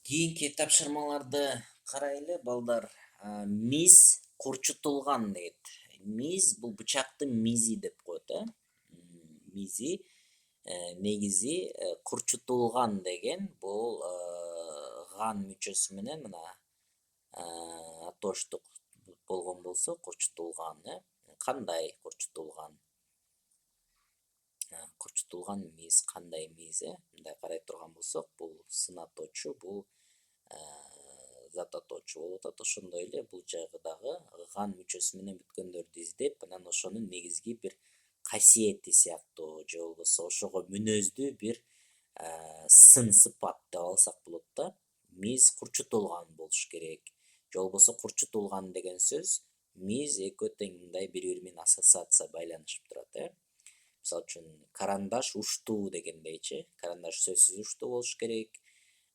Кийинки тапшырмаларды карайлы балдар. Миз курчутулган дейт. Миз бул бычактын мизи деп коет, мизи негизи курчутулган деген бул ган мүчөсү менен мына атоштук болгон болсо курчутулган, кандай курчутулган, курчутулган миз кандай миз, мындай карай турган болсок, бул сын атоочу, бул зат атоочу болуп атат. Ошондой эле бул жагы дагы ган мүчөсү менен бүткөндөрдү издеп, анан ошонун негизги бир касиети сыяктуу же болбосо ошого мүнөздүү бир сын сыпат деп алсак болот да. Миз курчутулган болуш керек. Же болбосо курчутулган деген сөз миз экөө тең мындай бири-бири менен ассоциация байланышып турат, Мисалы үчүн карандаш уштуу дегендейчи, карандаш сөзсүз уштуу болуш керек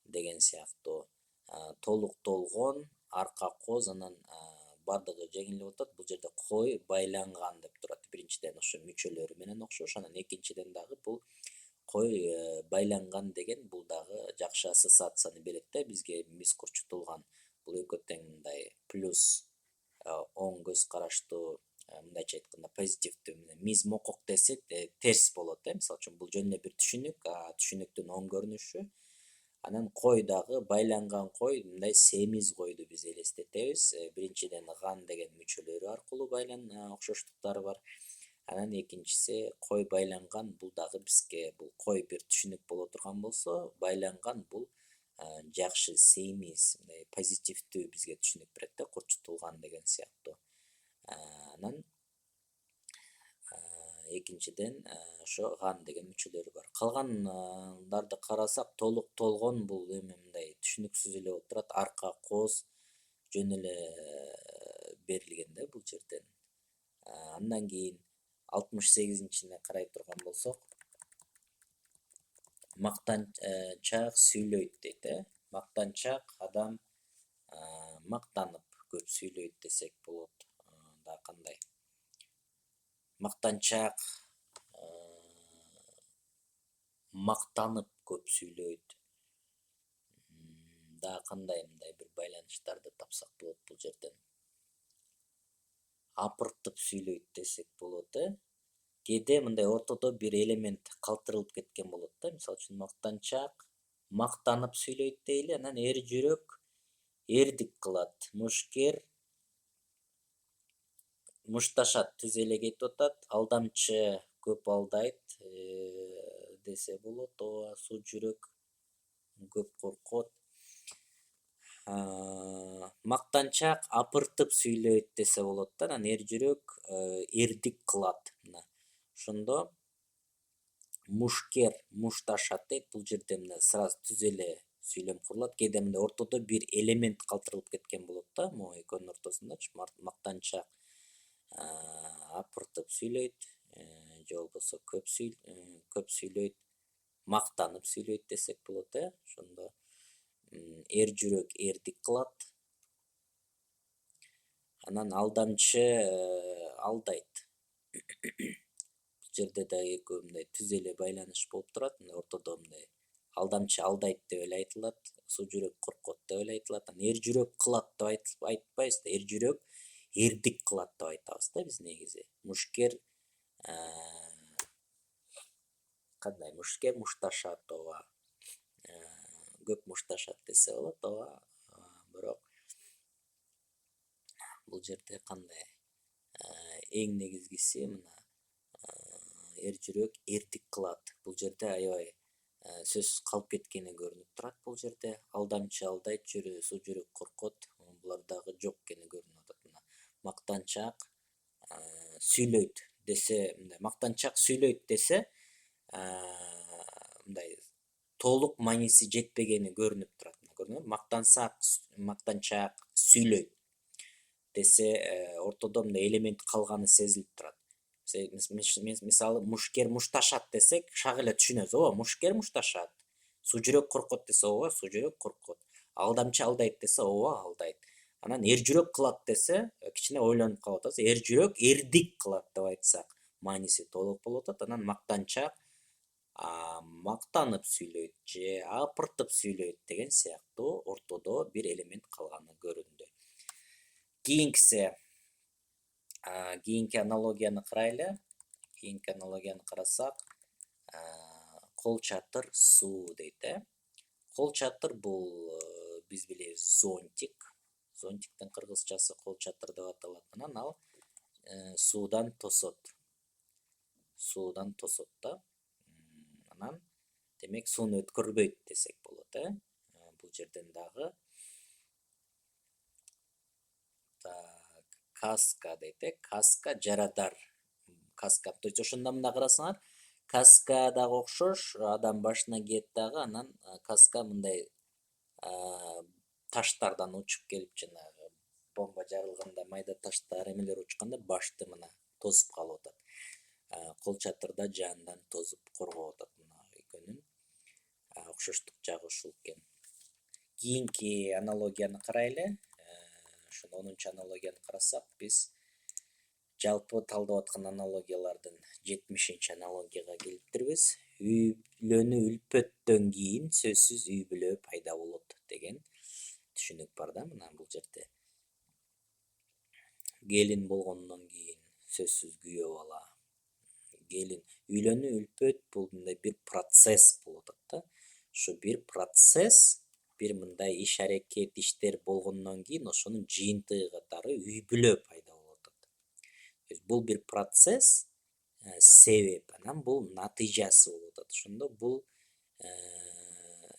деген сыяктуу. Толук толгон, арка коз, анан бардыгы жеңил болуп атат. Бул жерде кой байланган деп турат. Биринчиден ошо мүчөлөрү менен окшош, анан экинчиден дагы бул кой байланган деген бул дагы жакшы ассоциацияны берет да бизге. Миз курчутулган бул экөө тең мындай плюс, оң көз караштуу, мындайча айтканда позитивдүү. Миз мокок десек терс болот, мисалы үчүн бул жөн эле бир түшүнүк, түшүнүктүн оң көрүнүшү. Анан кой дагы байланган кой, мындай семиз койду биз элестетебиз. Биринчиден ган деген мүчөлөрү аркылуу окшоштуктары бар. Анан экинчиси кой байланган, бул дагы бизге бул кой бир түшүнүк боло турган болсо, байланган бул жакшы, семиз, мындай позитивдүү бизге түшүнүк берет да, курчутулган деген сыяктуу. Анан экинчиден ошо ган деген мүчөлөрү бар. Калгандарды карасак, толук толгон бул эми мындай түшүнүксүз эле болуп турат. Арка коз жөн эле берилген да бул жерден. Андан кийин 68-чине карай турган болсок, мактанчаак сүйлөйт дейт, Мактанчаак адам мактанып көп сүйлөйт десек болот. Да кандай? Мактанчаак мактанып көп сүйлөйт. Да кандай мындай бир байланыштарды тапсак болот бул жерден? Апыртып сүйлөйт десек болот, Кээде мындай ортодо бир элемент калтырылып кеткен болот да. Мисалы үчүн мактанчаак мактанып сүйлөйт дейли, анан эр жүрөк эрдик кылат. Мушкер мушташат, түз эле кетип атат. Алдамчы көп алдайт десе болот. Ооба, суу жүрөк көп коркот. Мактанчаак апыртып сүйлөйт десе болот да. Анан эр жүрөк эрдик кылат. Ошондо мушкер мушташат дейт. Бул жерде мына сразу түз эле сүйлөм курулат. Кээде мындай ортодо бир элемент калтырылып кеткен болот да, могу экөөнүн ортосундачы. Мактанчаак апыртып сүйлөйт, же болбосо көп сүйлөйт, мактанып сүйлөйт десек болот, Ошондо эр жүрөк эрдик кылат. Анан алдамчы алдайт. Бул жерде да экөө мындай түз эле байланыш болуп турат. Ортодо мындай алдамчы алдайт деп эле айтылат, суу жүрөк коркот деп эле айтылат. Анан эр жүрөк кылат деп айтпайбыз да, эр жүрөк эрдик кылат деп айтабыз да биз негизи. Мушкер кандай? Мушкер мушташат, ооба. Көп мушташат десе болот, ооба. Бирок бул жерде кандай? Эң негизгиси мына эр жүрөк эрдик кылат. Бул жерде аябай сөзсүз калып кеткени көрүнүп турат бул жерде. Алдамчы алдайт, суу жүрөк коркот. Булар дагы жок экени көрүнүп атат. Мактанчаак сүйлөйт десе, мактанчаак сүйлөйт десе, мындай толук мааниси жетпегени көрүнүп турат. Мактанчаак сүйлөйт десе, ортодо мындай элемент калганы сезилип турат. Мисалы, мушкер мушташат десек, шак эле түшүнөбүз. Ооба, мушкер мушташат. Суу жүрөк коркот десе, ооба, суу жүрөк коркот. Алдамчы алдайт десе, ооба, алдайт. Анан эр жүрөк кылат десе, кичине ойлонуп калып атабыз. Эр жүрөк эрдик кылат деп айтсак, мааниси толук болуп атат. Анан мактанчаак мактанып сүйлөйт же апыртып сүйлөйт деген сыяктуу ортодо бир элемент калганы көрүндү. Кийинки аналогияны карайлы. Кийинки аналогияны карасак, кол чатыр суу дейт. Кол чатыр бул биз билебиз зонтик. Зонтиктин кыргызчасы кол чатыр деп аталат. Анан ал суудан тосот. Суудан тосот да. Анан демек сууну өткөрбөйт десек болот, Бул жерден дагы каска дейт, каска жарадар. Каска, то есть ошондо мында карасаңар, каска дагы окшош, адам башына кийет дагы, анан каска мындай таштардан учуп келип, жанагы бомба жарылганда майда таштар эмелер учканда башты мына тосуп калып атат. Кол чатырда жаандан тосуп коргоп атат. Мына экөөнүн окшоштук жагы ушул экен. Кийинки аналогияны карайлы. Ошондо 10-чу аналогияны карасак, биз жалпы талдап аткан аналогиялардын 70-чи аналогияга келиптирбиз. Үйлөнүү үлпөттөн кийин сөзсүз үй бүлө пайда болот деген түшүнүк бар да мына бул жерде. Келин болгондон кийин сөзсүз күйөө бала. Үйлөнүү үлпөт бул мындай бир процесс болуп атат да. Ушу бир процесс, бир мындай иш-аракет, иштер болгондон кийин ошонун жыйынтыгы катары үй бүлө пайда болуп атат. Бул бир процесс, себеп, анан бул натыйжасы болуп атат. Ошондо бул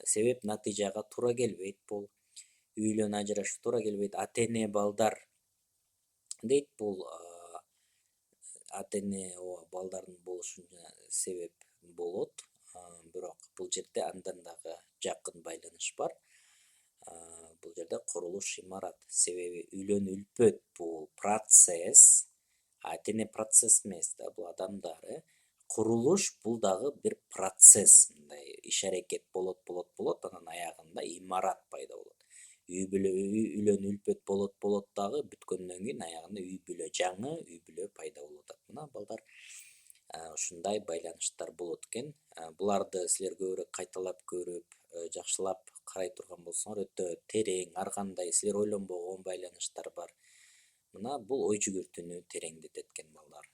себеп натыйжага туура келбейт, бул үйлөнүү ажырашуу туура келбейт. Ата-эне балдар дейт, бул ата-эне балдардын болушуна себеп болот. Бирок бул жерде андан дагы жакын байланыш бар. Бул жерде курулуш имарат. Себеби үйлөнүү үлпөт бул процесс, ата-эне процесс эмес да, бул адамдар. Курулуш бул дагы бир процесс, мындай иш-аракет болот, анан аягында имарат пайда болот. Үйлөнүү үлпөт болот дагы, бүткөндөн кийин аягында үй бүлө, жаңы үй бүлө пайда болуп атат. Мына балдар ушундай байланыштар болот экен. Буларды силер көбүрөөк кайталап көрүп, жакшылап карай турган болсоңор, өтө терең, ар кандай силер ойлонбогон байланыштар бар. Мына бул ой жүгүртүүнү тереңдетет экен балдар.